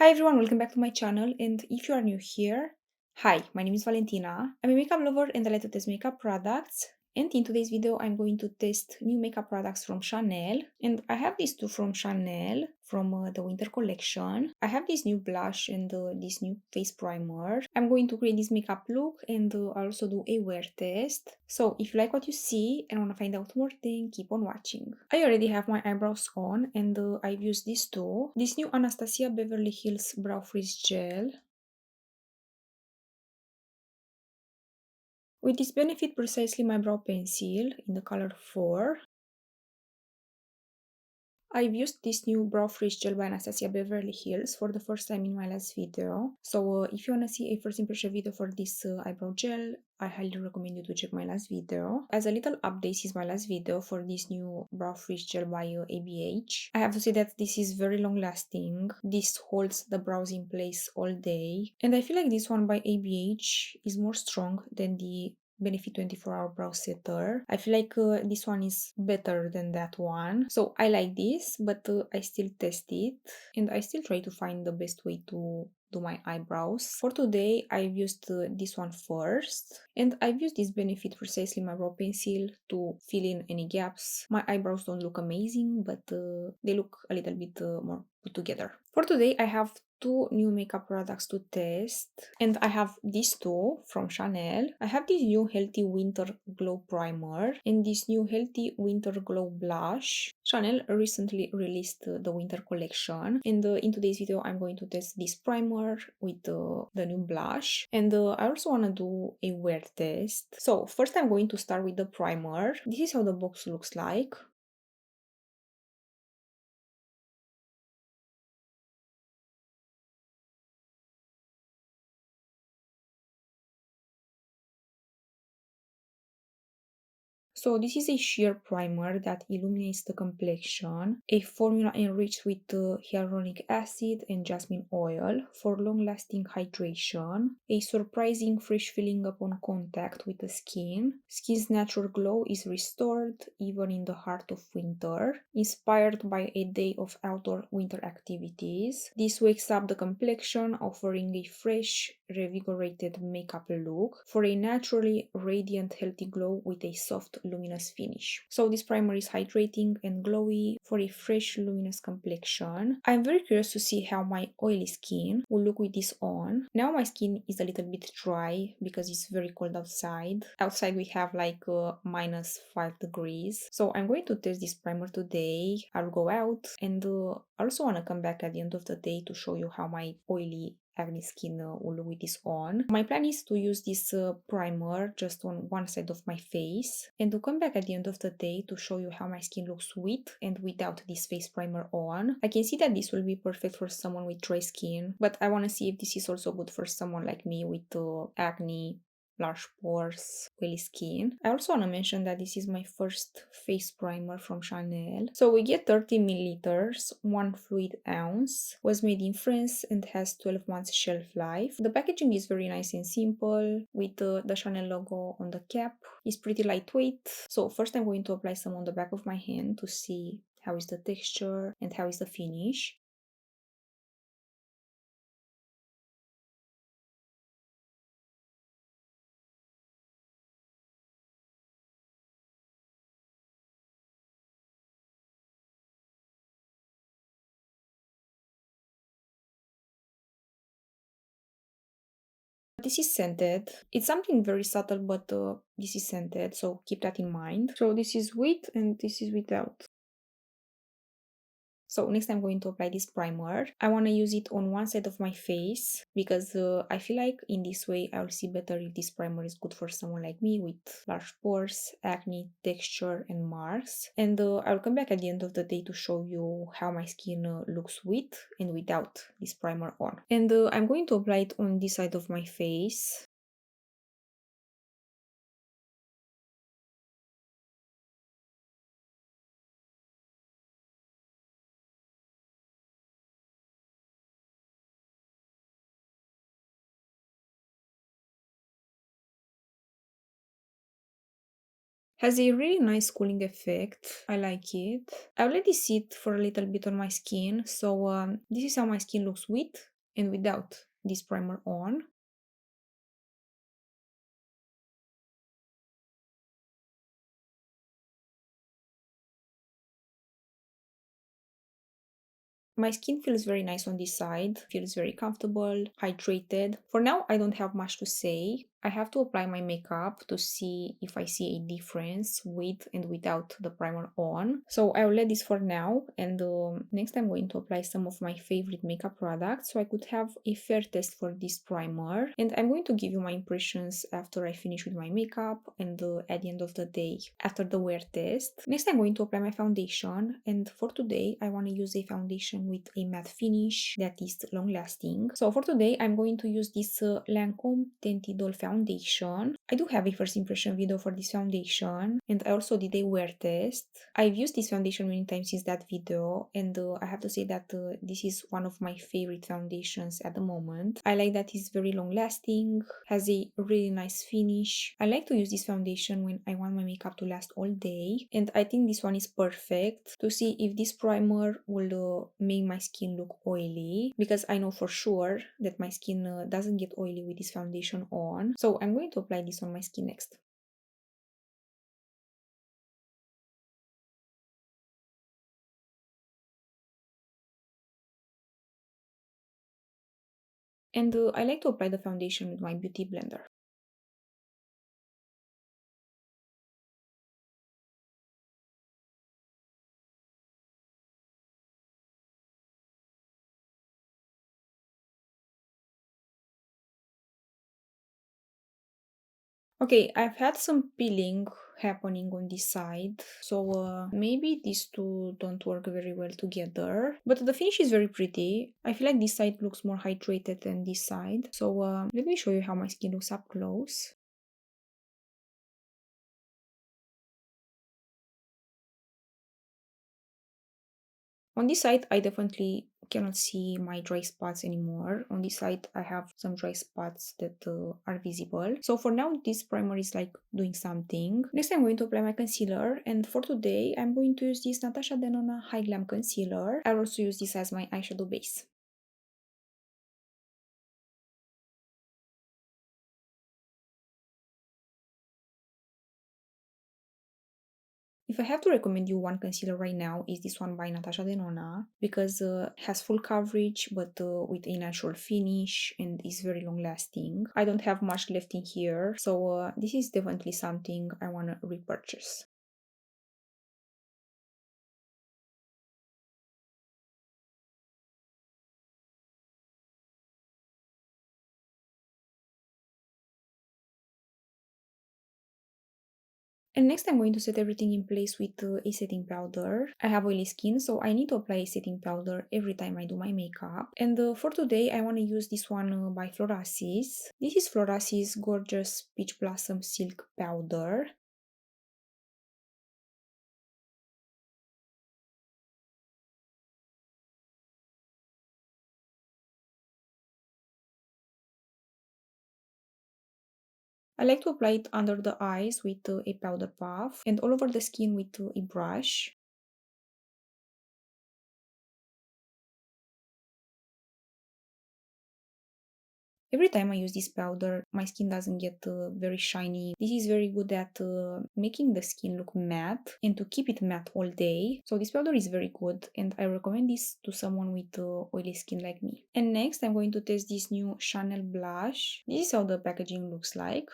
Hi everyone, welcome back to my channel, and if you are new here, hi, my name is Valentina. I'm a makeup lover and I like to test makeup products, and in today's video I'm going to test new makeup products from Chanel, and I have these two from Chanel from the winter collection. I have this new blush and this new face primer. I'm going to create this makeup look and I also do a wear test. So if you like what you see and want to find out more, then keep on watching. I already have my eyebrows on and I've used these two. This new Anastasia Beverly Hills Brow Freeze Gel with this Benefit Precisely My Brow Pencil in the color 4. I've used this new Brow Freeze Gel by Anastasia Beverly Hills for the first time in my last video. So if you wanna see a first impression video for this eyebrow gel, I highly recommend you to check my last video. As a little update since my last video for this new Brow Freeze Gel by ABH, I have to say that this is very long lasting. This holds the brows in place all day. And I feel like this one by ABH is more strong than the Benefit 24-hour brow setter. I feel like this one is better than that one. So I like this, but I still test it and I still try to find the best way to do my eyebrows. For today, I've used this one first, and I've used this Benefit Precisely My Brow Pencil to fill in any gaps. My eyebrows don't look amazing, but they look a little bit more put together. For today, I have two new makeup products to test, and I have these two from Chanel. I have this new Healthy Winter Glow Primer and this new Healthy Winter Glow Blush. Chanel recently released the winter collection, and in today's video I'm going to test this primer with the new blush, and I also want to do a wear test. So first I'm going to start with the primer. This is how the box looks like. So this is a sheer primer that illuminates the complexion, a formula enriched with hyaluronic acid and jasmine oil for long-lasting hydration, a surprising fresh feeling upon contact with the skin. Skin's natural glow is restored even in the heart of winter, inspired by a day of outdoor winter activities. This wakes up the complexion, offering a fresh, revigorated makeup look for a naturally radiant, healthy glow with a soft luminous finish. So this primer is hydrating and glowy for a fresh luminous complexion. I'm very curious to see how my oily skin will look with this on. Now my skin is a little bit dry because it's very cold outside. Outside we have like -5 degrees. So I'm going to test this primer today. I'll go out and I also want to come back at the end of the day to show you how my oily acne skin will look with this on. My plan is to use this primer just on one side of my face and to come back at the end of the day to show you how my skin looks with and without this face primer on. I can see that this will be perfect for someone with dry skin, but I want to see if this is also good for someone like me with acne, large pores, oily skin. I also want to mention that this is my first face primer from Chanel. So we get 30 milliliters, 1 fluid ounce, was made in France and has 12 months shelf life. The packaging is very nice and simple with the Chanel logo on the cap. It's pretty lightweight. So first I'm going to apply some on the back of my hand to see how is the texture and how is the finish. This is scented. It's something very subtle, but this is scented, so keep that in mind. So this is with and this is without. So next I'm going to apply this primer. I want to use it on one side of my face because I feel like in this way I'll see better if this primer is good for someone like me with large pores, acne, texture and marks. And I'll come back at the end of the day to show you how my skin looks with and without this primer on. And I'm going to apply it on this side of my face. Has a really nice cooling effect. I like it. I'll let it sit for a little bit on my skin. So this is how my skin looks with and without this primer on. My skin feels very nice on this side, feels very comfortable, hydrated. For now, I don't have much to say. I have to apply my makeup to see if I see a difference with and without the primer on. So I will let this for now, and next I'm going to apply some of my favorite makeup products so I could have a fair test for this primer. And I'm going to give you my impressions after I finish with my makeup and at the end of the day after the wear test. Next I'm going to apply my foundation, and for today I want to use a foundation with a matte finish that is long lasting. So for today I'm going to use this LANCôME Teint Idole foundation. I do have a first impression video for this foundation, and I also did a wear test. I've used this foundation many times since that video, and I have to say that this is one of my favorite foundations at the moment. I like that it's very long lasting, has a really nice finish. I like to use this foundation when I want my makeup to last all day, and I think this one is perfect to see if this primer will make my skin look oily, because I know for sure that my skin doesn't get oily with this foundation on. So I'm going to apply this on my skin next. And I like to apply the foundation with my beauty blender. Okay, I've had some peeling happening on this side, so maybe these two don't work very well together, but the finish is very pretty. I feel like this side looks more hydrated than this side, so let me show you how my skin looks up close. On this side, I definitely cannot see my dry spots anymore. On this side, I have some dry spots that are visible. So for now, this primer is like doing something. Next, I'm going to apply my concealer. And for today, I'm going to use this NATASHA DENONA Hy-Glam concealer. I'll also use this as my eyeshadow base. If I have to recommend you one concealer right now, is this one by NATASHA DENONA, because it has full coverage but with a natural finish and is very long lasting. I don't have much left in here, so this is definitely something I want to repurchase. And next I'm going to set everything in place with a setting powder. I have oily skin, so I need to apply a setting powder every time I do my makeup. And for today I want to use this one by FLORASIS. This is FLORASIS Gorgeous Peach Blossom Silk Powder. I like to apply it under the eyes with a powder puff and all over the skin with a brush. Every time I use this powder, my skin doesn't get very shiny. This is very good at making the skin look matte and to keep it matte all day. So this powder is very good, and I recommend this to someone with oily skin like me. And next I'm going to test this new Chanel blush. This is how the packaging looks like.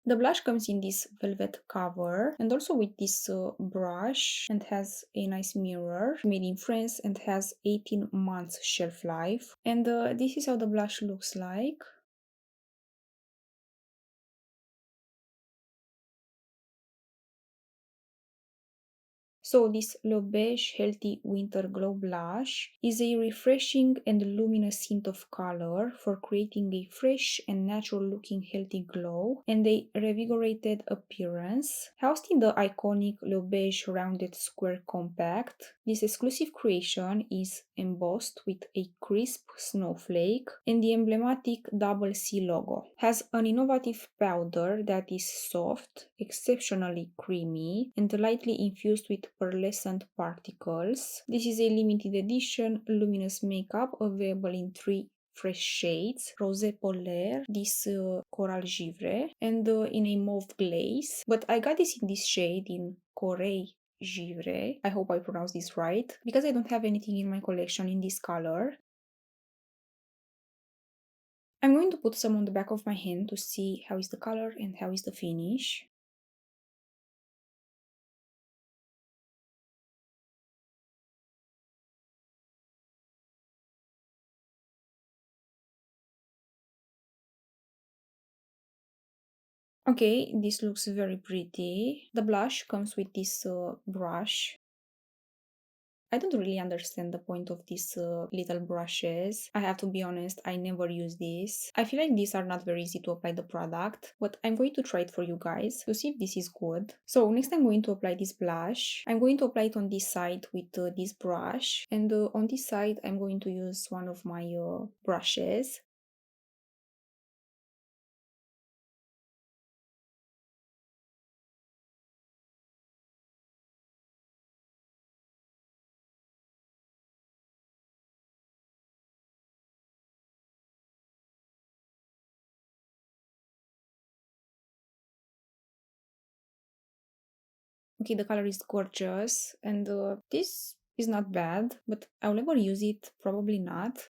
The blush comes in this velvet cover and also with this brush, and has a nice mirror, made in France and has 18 months shelf life. And this is how the blush looks like. So this Le Beige Healthy Winter Glow Blush is a refreshing and luminous hint of color for creating a fresh and natural looking healthy glow and a revigorated appearance. Housed in the iconic Le Beige Rounded Square Compact, this exclusive creation is embossed with a crisp snowflake and the emblematic double C logo. Has an innovative powder that is soft, exceptionally creamy, and lightly infused with pearlescent particles. This is a limited edition luminous makeup available in three fresh shades: Rosé Polaire, this Corail Givré, and in a mauve glaze. But I got this in this shade in Corail Givré. I hope I pronounced this right, because I don't have anything in my collection in this color. I'm going to put some on the back of my hand to see how is the color and how is the finish. Okay, this looks very pretty. The blush comes with this brush. I don't really understand the point of these little brushes. I have to be honest, I never use this. I feel like these are not very easy to apply the product, but I'm going to try it for you guys to see if this is good. So next I'm going to apply this blush. I'm going to apply it on this side with this brush, and on this side I'm going to use one of my brushes. Okay, the color is gorgeous, and this is not bad, but I'll never use it, probably not.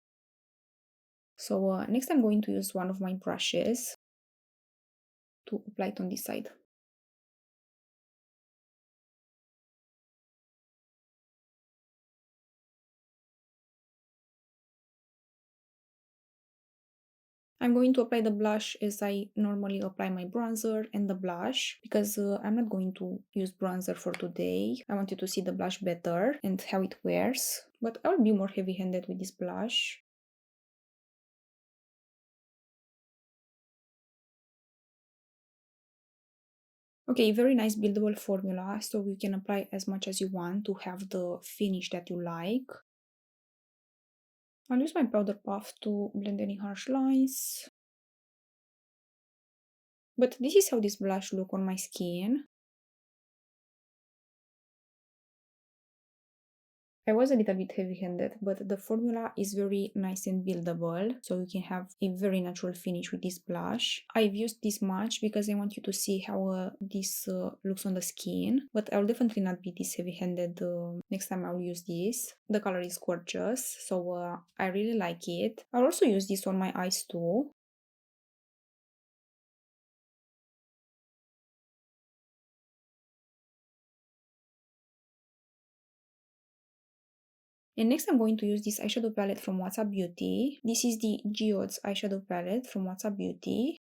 So next I'm going to use one of my brushes to apply it on this side. I'm going to apply the blush as I normally apply my bronzer and the blush, because I'm not going to use bronzer for today. I want you to see the blush better and how it wears, but I'll be more heavy-handed with this blush. Okay, very nice buildable formula, so you can apply as much as you want to have the finish that you like. I'll use my powder puff to blend any harsh lines. But this is how this blush look on my skin. I was a little bit heavy-handed, but the formula is very nice and buildable, so you can have a very natural finish with this blush. I've used this much because I want you to see how this looks on the skin, but I'll definitely not be this heavy-handed next time I'll use this. The color is gorgeous, so I really like it. I'll also use this on my eyes too. And next I'm going to use this eyeshadow palette from WhatsApp Beauty. This is the Geodes eyeshadow palette from WhatsApp Beauty.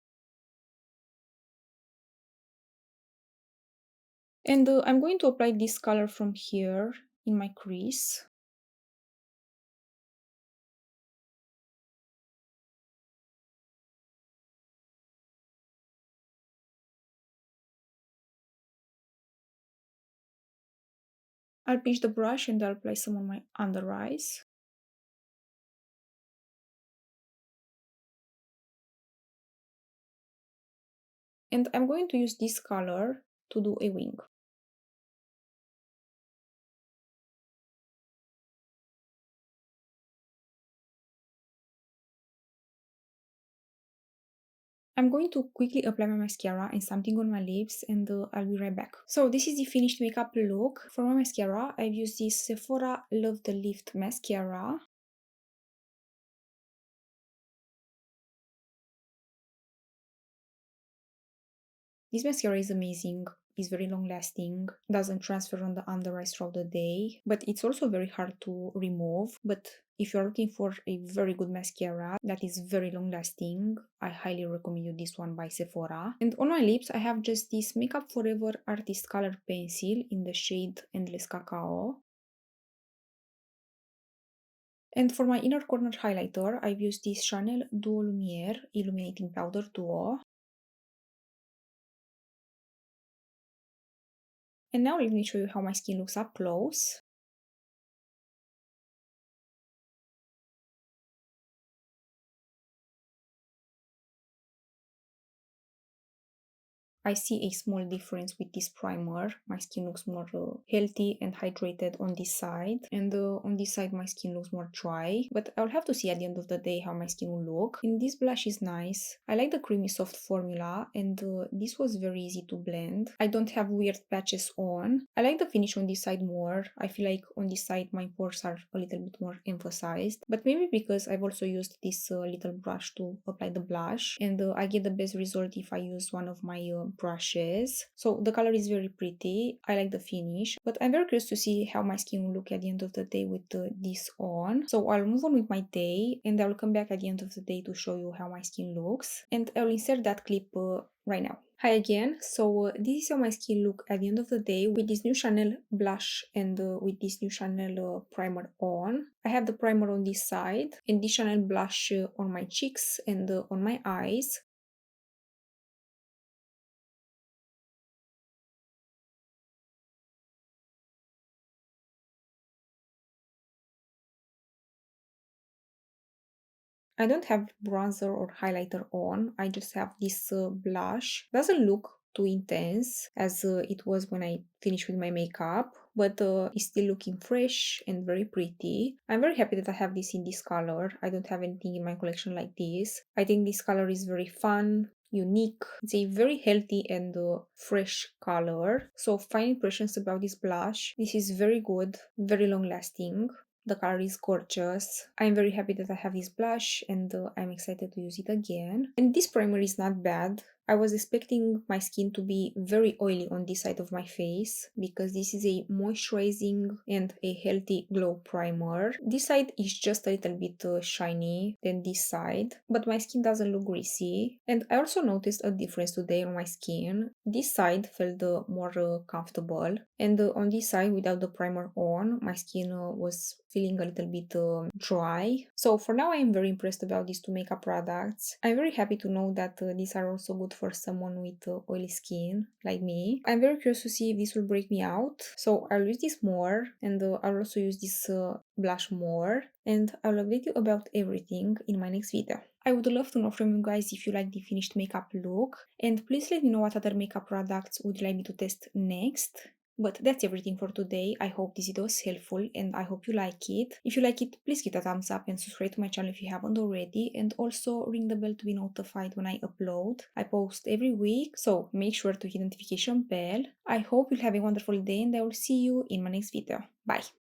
And I'm going to apply this color from here in my crease. I'll pinch the brush and I'll apply some on my under eyes. And I'm going to use this color to do a wing. I'm going to quickly apply my mascara and something on my lips, and I'll be right back. So this is the finished makeup look. For my mascara, I've used this Sephora Love the Lift mascara. This mascara is amazing. is very long lasting, doesn't transfer on the under eyes throughout the day, but it's also very hard to remove. But if you're looking for a very good mascara that is very long lasting, I highly recommend you this one by Sephora. And on my lips, I have just this Makeup Forever Artist Color Pencil in the shade Endless Cacao. And for my inner corner highlighter, I've used this Chanel Duo Lumiere Illuminating Powder Duo. And now let me show you how my skin looks up close. I see a small difference with this primer. My skin looks more healthy and hydrated on this side, and on this side my skin looks more dry, but I'll have to see at the end of the day how my skin will look. And this blush is nice. I like the creamy soft formula, and this was very easy to blend. I don't have weird patches on. I like the finish on this side more. I feel like on this side my pores are a little bit more emphasized, but maybe because I've also used this little brush to apply the blush, and I get the best result if I use one of my brushes. So the color is very pretty. I like the finish, but I'm very curious to see how my skin will look at the end of the day with this on. So I'll move on with my day, and I will come back at the end of the day to show you how my skin looks, and I'll insert that clip right now. Hi again. So this is how my skin look at the end of the day with this new Chanel blush and with this new Chanel primer on. I have the primer on this side and this Chanel blush on my cheeks and on my eyes. I don't have bronzer or highlighter on, I just have this blush. Doesn't look too intense as it was when I finished with my makeup, but it's still looking fresh and very pretty. I'm very happy that I have this in this color. I don't have anything in my collection like this. I think this color is very fun, unique. It's a very healthy and fresh color. So final impressions about this blush. This is very good, very long lasting. The color is gorgeous. I'm very happy that I have this blush, and I'm excited to use it again. And this primer is not bad. I was expecting my skin to be very oily on this side of my face because this is a moisturizing and a healthy glow primer. This side is just a little bit shiny than this side, but my skin doesn't look greasy. And I also noticed a difference today on my skin. This side felt more comfortable, and on this side without the primer on, my skin was feeling a little bit dry. So for now I am very impressed about these two makeup products. I'm very happy to know that these are also good for someone with oily skin like me. I'm very curious to see if this will break me out. So I'll use this more, and I'll also use this blush more, and I'll update you about everything in my next video. I would love to know from you guys if you like the finished makeup look, and please let me know what other makeup products would you like me to test next. But that's everything for today. I hope this video was helpful and I hope you like it. If you like it, please give a thumbs up and subscribe to my channel if you haven't already, and also ring the bell to be notified when I upload. I post every week, so make sure to hit the notification bell. I hope you'll have a wonderful day, and I will see you in my next video. Bye!